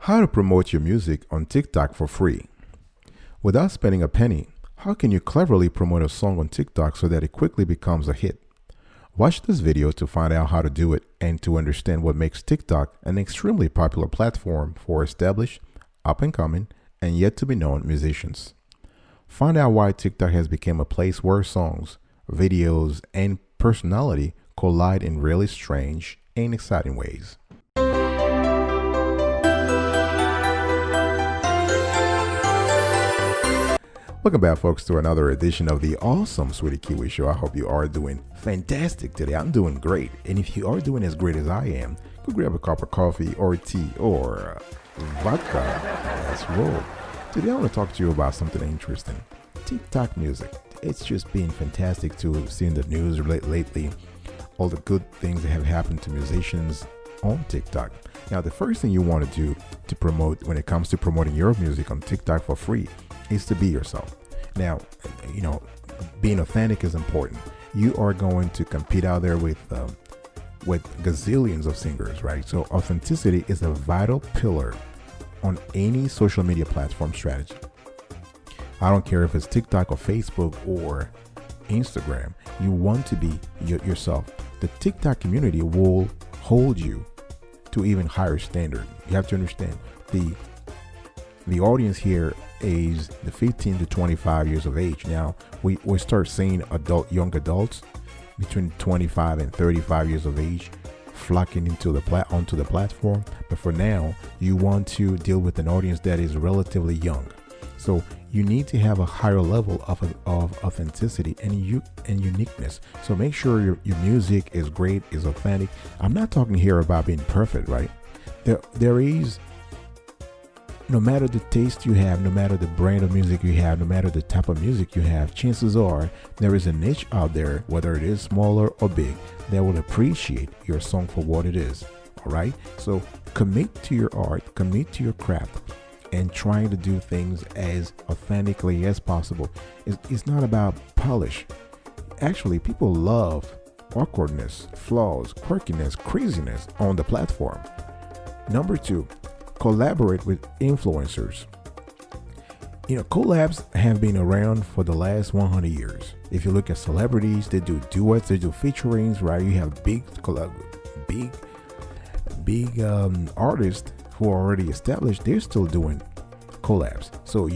How to promote your music on TikTok for free. Without spending a penny, how can you cleverly promote a song on TikTok so that it quickly becomes a hit? Watch this video to find out how to do it and to understand what makes TikTok an extremely popular platform for established, up-and-coming, and yet-to-be-known musicians. Find out why TikTok has become a place where songs, videos, and personality collide in really strange and exciting ways. Welcome back, folks, to another edition of the awesome Sweetie Kiwi Show. I hope you are doing fantastic today. I'm doing great. And if you are doing as great as I am, go grab a cup of coffee or tea or vodka. Let's roll. Today I want to talk to you about something interesting. TikTok music. It's just been fantastic to see in the news lately all the good things that have happened to musicians on TikTok. Now, the first thing you want to do to promote when it comes to promoting your music on TikTok for free is to be yourself. Now, being authentic is important. You are going to compete out there with gazillions of singers, right? So authenticity is a vital pillar on any social media platform strategy. I don't care if it's TikTok or Facebook or Instagram. You want to be yourself. The TikTok community will hold you to even higher standard. You have to understand the audience here is the 15 to 25 years of age. Now we start seeing young adults between 25 and 35 years of age flocking onto the platform. But for now, you want to deal with an audience that is relatively young. So you need to have a higher level of authenticity and uniqueness. So make sure your music is great, is authentic. I'm not talking here about being perfect, right? There is, no matter the taste you have, no matter the brand of music you have, no matter the type of music you have, chances are there is a niche out there, whether it is smaller or big, that will appreciate your song for what it is. All right. So commit to your art, commit to your craft, and trying to do things as authentically as possible. It's not about polish. Actually, people love awkwardness, flaws, quirkiness, craziness on the platform. Number 2, collaborate with influencers. Collabs have been around for the last 100 years. If you look at celebrities, they do duets, they do featurings, right? You have big artists who are already established, they're still doing collabs. So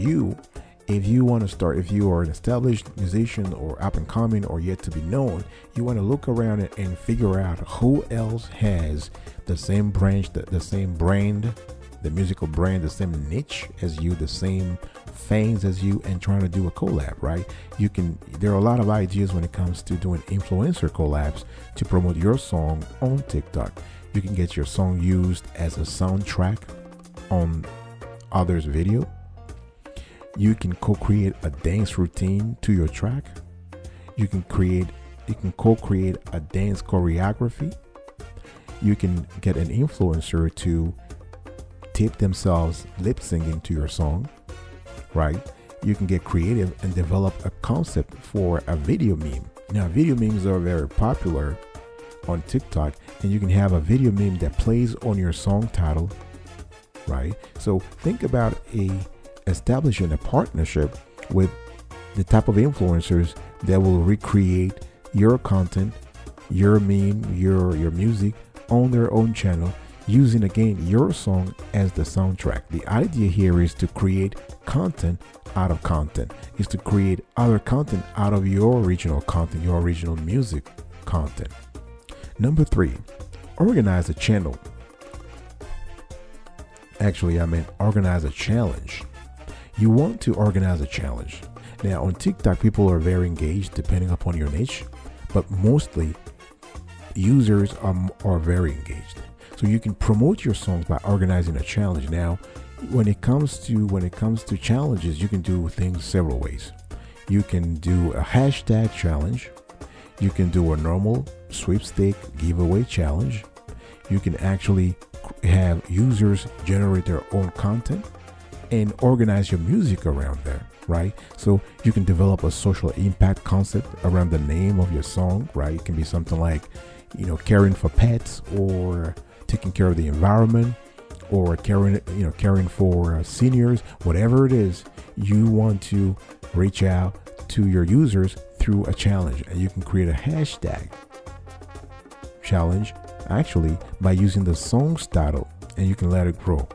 if you want to start, if you are an established musician or up and coming or yet to be known, you want to look around and figure out who else has the same branch, the same brand, the musical brand, the same niche as you, the same fans as you, and trying to do a collab, right? There are a lot of ideas when it comes to doing influencer collabs to promote your song on TikTok. You can get your song used as a soundtrack on others' video. You can co-create a dance routine to your track. You can co-create a dance choreography. You can get an influencer to tape themselves lip syncing to your song, right? You can get creative and develop a concept for a video meme. Now, video memes are very popular on TikTok, and you can have a video meme that plays on your song title, right? So think about establishing a partnership with the type of influencers that will recreate your content, your meme, your music on their own channel, using again your song as the soundtrack. The idea here is to create content out of content, is to create other content out of your original content, your original music content. Number 3, organize a channel. Actually, I meant organize a challenge. You want to organize a challenge. Now, on TikTok, people are very engaged depending upon your niche, but mostly users are very engaged. So you can promote your songs by organizing a challenge. Now, when it comes to challenges, you can do things several ways. You can do a hashtag challenge. You can do a normal sweepstake giveaway challenge. You can actually have users generate their own content and organize your music around there, right? So you can develop a social impact concept around the name of your song, right? It can be something like, caring for pets, or taking care of the environment, or caring for seniors, whatever it is, you want to reach out to your users through a challenge, and you can create a hashtag challenge actually by using the song's title, and you can let it grow.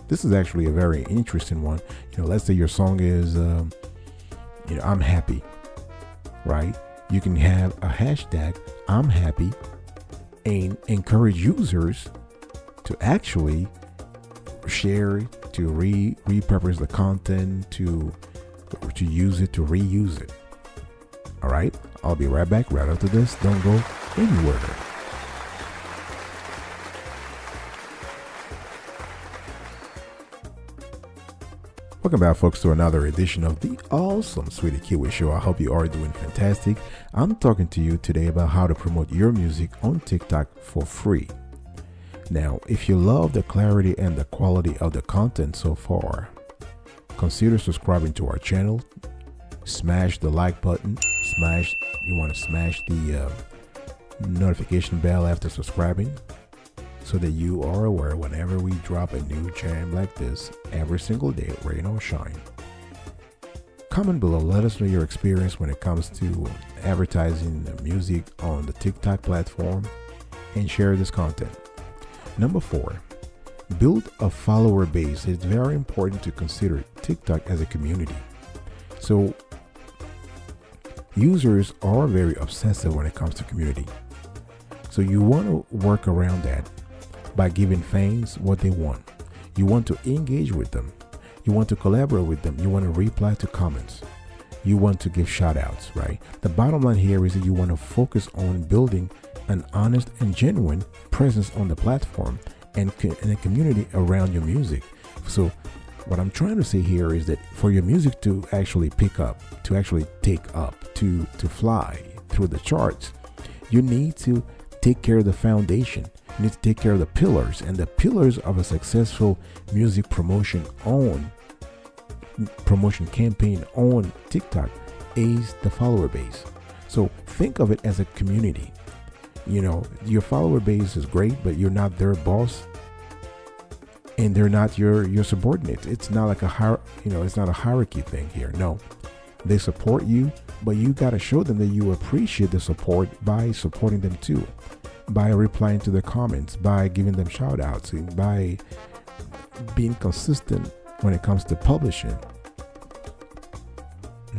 This is actually a very interesting one. Let's say your song is I'm happy, right? You can have a hashtag I'm happy and encourage users to actually share, to repurpose the content, to use it, to reuse it. All right, I'll be right back right after this. Don't go anywhere. Welcome back, folks, to another edition of the awesome Sweetie Kiwi Show. I hope you are doing fantastic. I'm talking to you today about how to promote your music on TikTok for free. Now, if you love the clarity and the quality of the content so far, consider subscribing to our channel. Smash the like button. You want to smash the notification bell after subscribing, so that you are aware whenever we drop a new jam like this every single day, rain or shine. Comment below, let us know your experience when it comes to advertising music on the TikTok platform, and share this content. Number 4, build a follower base. It's very important to consider TikTok as a community. So users are very obsessive when it comes to community. So you want to work around that by giving fans what they want. You want to engage with them. You want to collaborate with them. You want to reply to comments. You want to give shout outs, right? The bottom line here is that you want to focus on building an honest and genuine presence on the platform and a community around your music. So what I'm trying to say here is that for your music to actually pick up, to actually take up, to fly through the charts, you need to take care of the foundation. You need to take care of the pillars, and the pillars of a successful music promotion campaign on TikTok is the follower base. So think of it as a community. Your follower base is great, but you're not their boss, and they're not your subordinates. It's not like it's not a hierarchy thing here. No, they support you, but you got to show them that you appreciate the support by supporting them too, by replying to their comments, by giving them shout outs, by being consistent when it comes to publishing.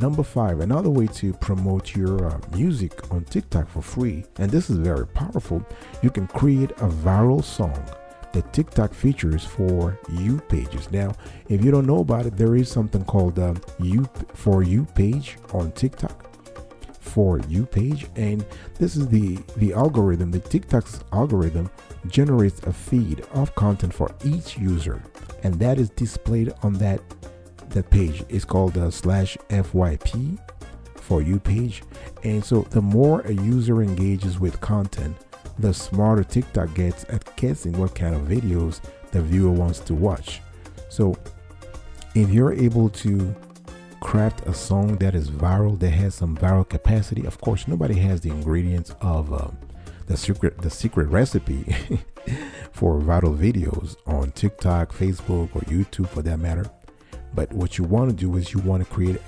Number 5, another way to promote your music on TikTok for free, and this is very powerful, you can create a viral song that TikTok features for you pages. Now, if you don't know about it, there is something called For You page on TikTok. For You page, and this is the algorithm. The TikTok's algorithm generates a feed of content for each user, and that is displayed on that page. It's called /FYP For You page. And so the more a user engages with content, the smarter TikTok gets at guessing what kind of videos the viewer wants to watch. So if you're able to craft a song that is viral, that has some viral capacity, of course nobody has the ingredients of the secret recipe for viral videos on TikTok, Facebook, or YouTube for that matter. But what you want to do is you want to create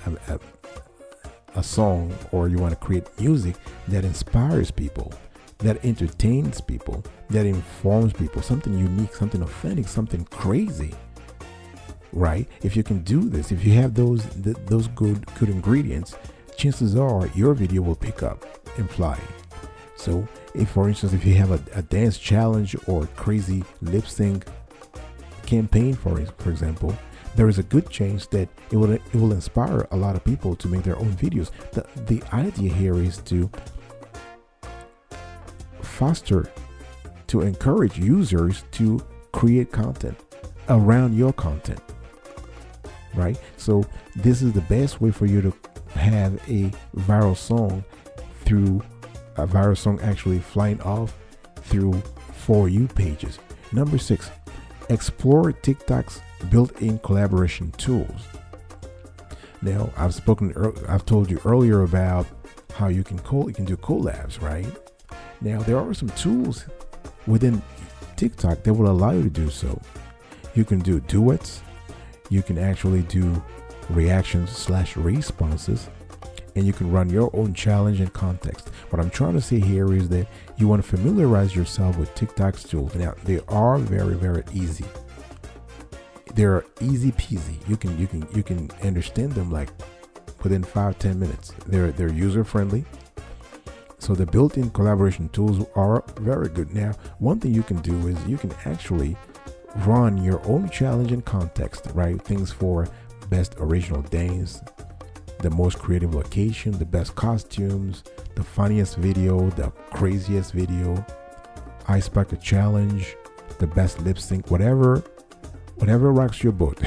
a song, or you want to create music that inspires people, that entertains people, that informs people, something unique, something authentic, something crazy, right? If you can do this, if you have those good ingredients, chances are your video will pick up and fly. So if, for instance, if you have a dance challenge or crazy lip sync campaign, for example, there is a good chance that it will inspire a lot of people to make their own videos. The idea here is to foster, to encourage users to create content around your content, right? So this is the best way for you to have a viral song actually flying off through For You pages. Number 6, explore TikTok's built-in collaboration tools. Now, I've told you earlier about how you can do collabs, right? Now, there are some tools within TikTok that will allow you to do so. You can do duets. You can actually do reactions/responses, and you can run your own challenge and context. What I'm trying to say here is that you want to familiarize yourself with TikTok's tools. Now, they are very, very easy. They're easy peasy. You can understand them like within 5-10 minutes. They're user friendly. So the built-in collaboration tools are very good. Now, one thing you can do is you can actually run your own challenge and context, right? Things for best original dance, the most creative location, the best costumes, the funniest video, the craziest video, ice bucket challenge, the best lip sync, whatever rocks your boat,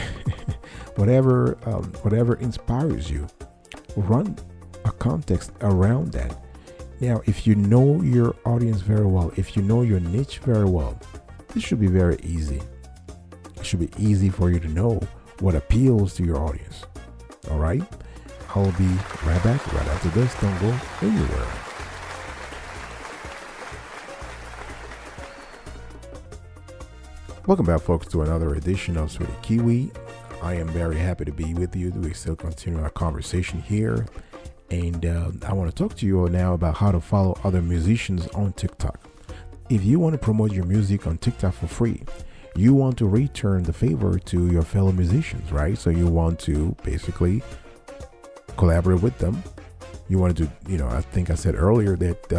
whatever inspires you. Run a context around that. Now, if you know your audience very well, if you know your niche very well, this should be very easy. It should be easy for you to know what appeals to your audience. All right? I'll be right back right after this. Don't go anywhere. Welcome back, folks, to another edition of Sweetie Kiwi. I am very happy to be with you. We still continue our conversation here. And I want to talk to you now about how to follow other musicians on TikTok. If you want to promote your music on TikTok for free, you want to return the favor to your fellow musicians, right? So you want to basically collaborate with them. You want to do, I think I said earlier that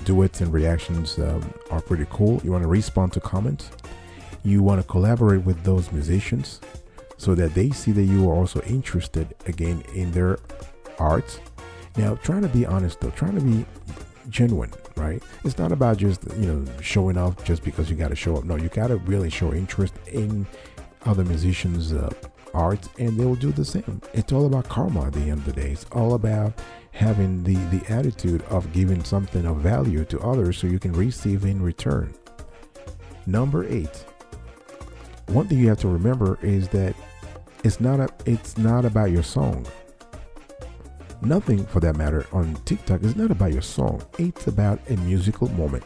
duets and reactions are pretty cool. You want to respond to comments. You want to collaborate with those musicians so that they see that you are also interested again in their art. Now, trying to be honest though, trying to be genuine, right? It's not about just, showing off just because you got to show up. No, you got to really show interest in other musicians' art, and they will do the same. It's all about karma at the end of the day. It's all about having the attitude of giving something of value to others so you can receive in return. Number 8. One thing you have to remember is that it's not about your song. Nothing, for that matter, on TikTok is not about your song. It's about a musical moment.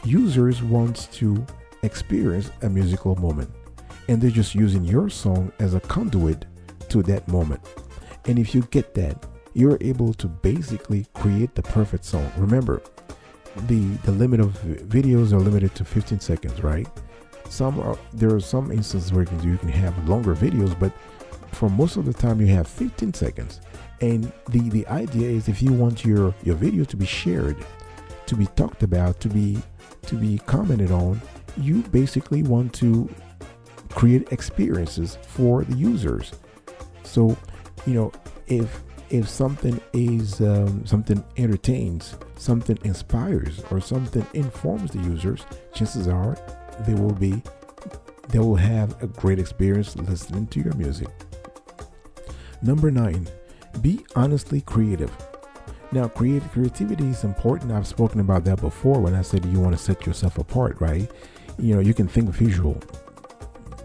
Users want to experience a musical moment, and they're just using your song as a conduit to that moment. And if you get that, you're able to basically create the perfect song. Remember, the limit of videos are limited to 15 seconds, right? There are some instances where you can have longer videos, but for most of the time you have 15 seconds. And the idea is, if you want your video to be shared, to be talked about, to be commented on, you basically want to create experiences for the users. So, if something is something entertains, something inspires, or something informs the users, chances are they will have a great experience listening to your music. Number 9. Be honestly creative. Now, creativity is important. I've spoken about that before when I said you want to set yourself apart, right? You can think visual.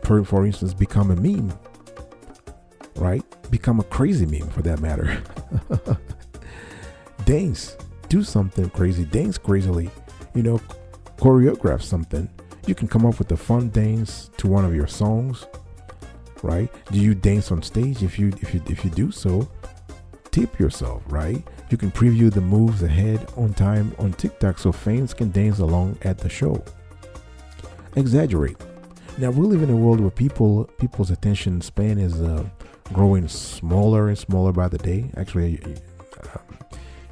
For instance, become a meme, right? Become a crazy meme, for that matter. Dance. Do something crazy. Dance crazily. Choreograph something. You can come up with a fun dance to one of your songs, right? Do you dance on stage? If you do so, tip yourself, right? You can preview the moves ahead on time on TikTok so fans can dance along at the show. Exaggerate. Now, we live in a world where people's attention span is growing smaller and smaller by the day. Actually,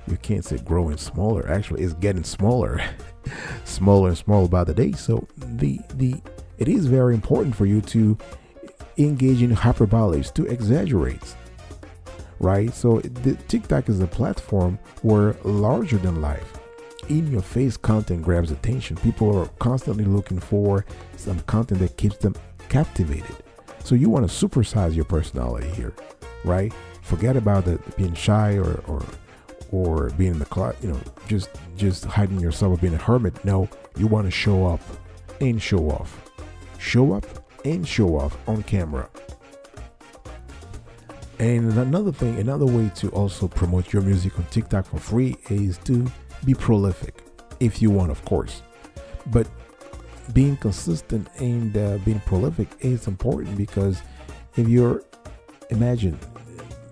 you can't say growing smaller. Actually, it's getting smaller, smaller and smaller by the day. So it is very important for you to engage in hyperboles, to exaggerate. Right? So the TikTok is a platform where larger than life, in your face content grabs attention. People are constantly looking for some content that keeps them captivated. So you want to supersize your personality here, right? Forget about being shy or being in the closet, just hiding yourself or being a hermit. No, you want to show up and show off. Show up and show off on camera. And another way to also promote your music on TikTok for free is to be prolific, if you want, of course. But being consistent and being prolific is important, because if you're, imagine,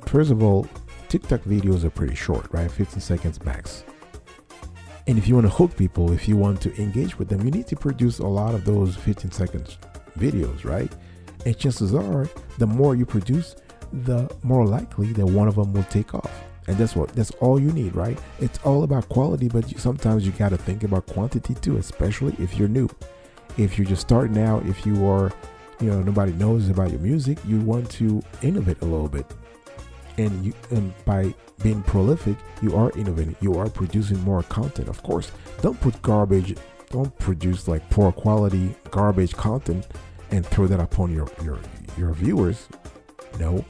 first of all, TikTok videos are pretty short, right? 15 seconds max. And if you want to hook people, if you want to engage with them, you need to produce a lot of those 15 seconds videos, right? And chances are, the more you produce, the more likely that one of them will take off. And that's all you need, right? It's all about quality, but sometimes you got to think about quantity too, especially if you're new. If you're just starting out, if you are, nobody knows about your music, you want to innovate a little bit. And by being prolific, you are innovating. You are producing more content. Of course, don't produce like poor quality garbage content and throw that upon your viewers. No.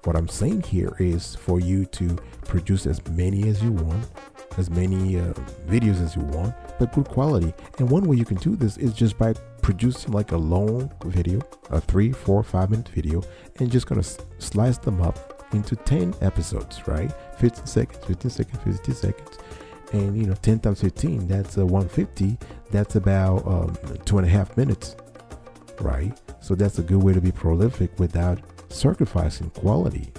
What I'm saying here is for you to produce as many as you want, as many videos as you want, but good quality. And one way you can do this is just by producing like a long video, a 3, 4, 5-minute video, and just gonna slice them up into 10 episodes, right? 15 seconds, 15 seconds, 50 seconds. And 10 times 15, that's 150. That's about 2.5 minutes, right? So that's a good way to be prolific without sacrificing quality.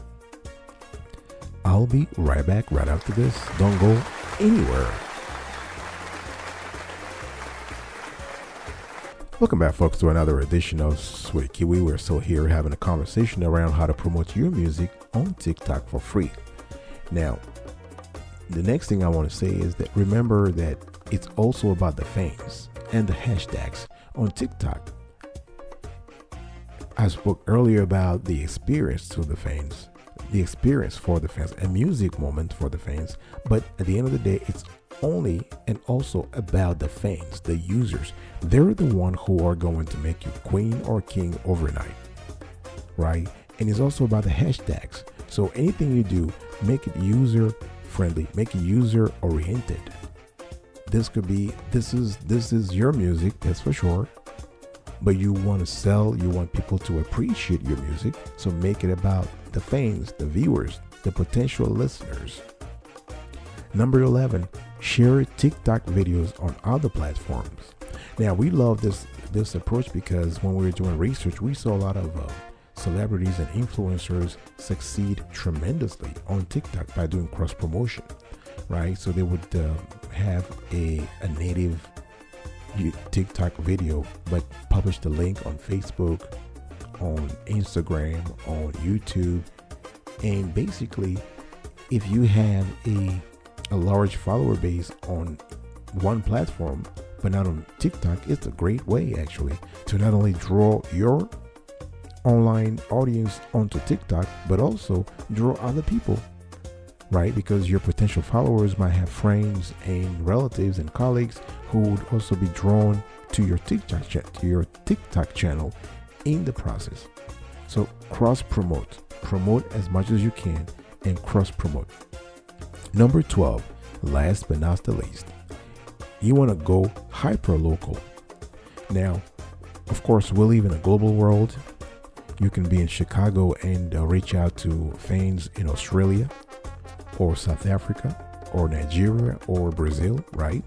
I'll be right back right after this. Don't go anywhere. Welcome back, folks, to another edition of Sweet Kiwi. We're still here having a conversation around how to promote your music on TikTok for free. Now, the next thing I want to say is that remember that it's also about the fans and the hashtags on TikTok. I spoke earlier about the experience to the fans, the experience for the fans, a music moment for the fans. But at the end of the day, it's only and also about the fans, the users. They're the one who are going to make you queen or king overnight, right? And it's also about the hashtags. So anything you do, make it user friendly, make it user oriented. This is your music, that's for sure. But you want to sell, you want people to appreciate your music. So make it about the fans, the viewers, the potential listeners. Number 11, share TikTok videos on other platforms. Now, we love this approach because when we were doing research, we saw a lot of celebrities and influencers succeed tremendously on TikTok by doing cross promotion, right? So they would have a native TikTok video, but publish the link on Facebook, on Instagram, on YouTube. And basically, if you have a large follower base on one platform, but not on TikTok, it's a great way actually to not only draw your online audience onto TikTok, but also draw other people, right? Because your potential followers might have friends and relatives and colleagues who would also be drawn to your TikTok channel in the process. So cross promote as much as you can and cross promote. Number 12, last but not the least, you want to go hyper local. Now, of course, we live in a global world. You can be in Chicago and reach out to fans in Australia or South Africa or Nigeria or Brazil, right?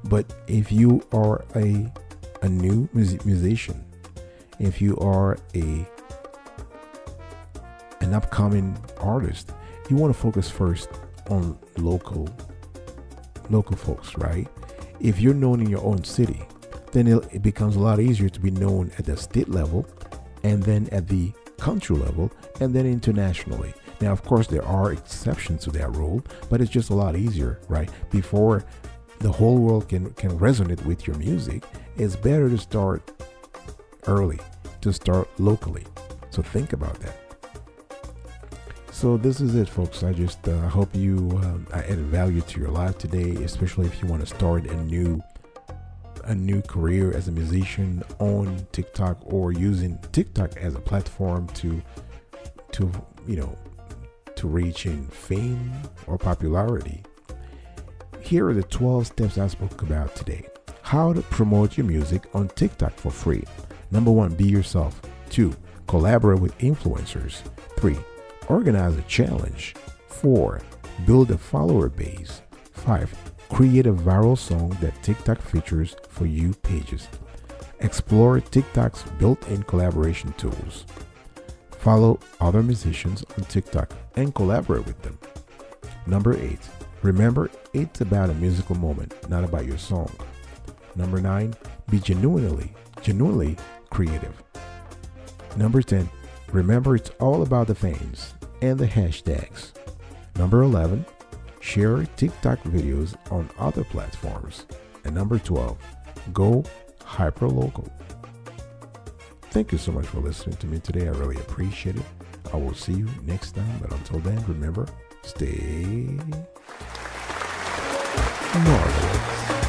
But if you are a new musician, if you are an upcoming artist, you want to focus first on local folks, right? If you're known in your own city, then it becomes a lot easier to be known at the state level, and then at the country level, and then internationally. Now, of course, there are exceptions to that rule, but it's just a lot easier, right? Before the whole world can resonate with your music, it's better to start early, to start locally. So think about that. So this is it, folks. I just hope I added value to your life today, especially if you want to start a new career as a musician on TikTok, or using TikTok as a platform to reach in fame or popularity. Here are the 12 steps I spoke about today. How to promote your music on TikTok for free. Number 1, be yourself. 2, collaborate with influencers. 3, organize a challenge. 4, build a follower base. 5, Create a viral song that TikTok features for you pages. Explore TikTok's built-in collaboration tools. Follow other musicians on TikTok and collaborate with them. Number 8. Remember, it's about a musical moment, not about your song. Number 9. Be genuinely creative. Number 10. Remember, it's all about the fans and the hashtags. Number 11. Share TikTok videos on other platforms. And number 12. Go hyperlocal. Thank you so much for listening to me today. I really appreciate it. I will see you next time. But until then, remember, stay marvelous.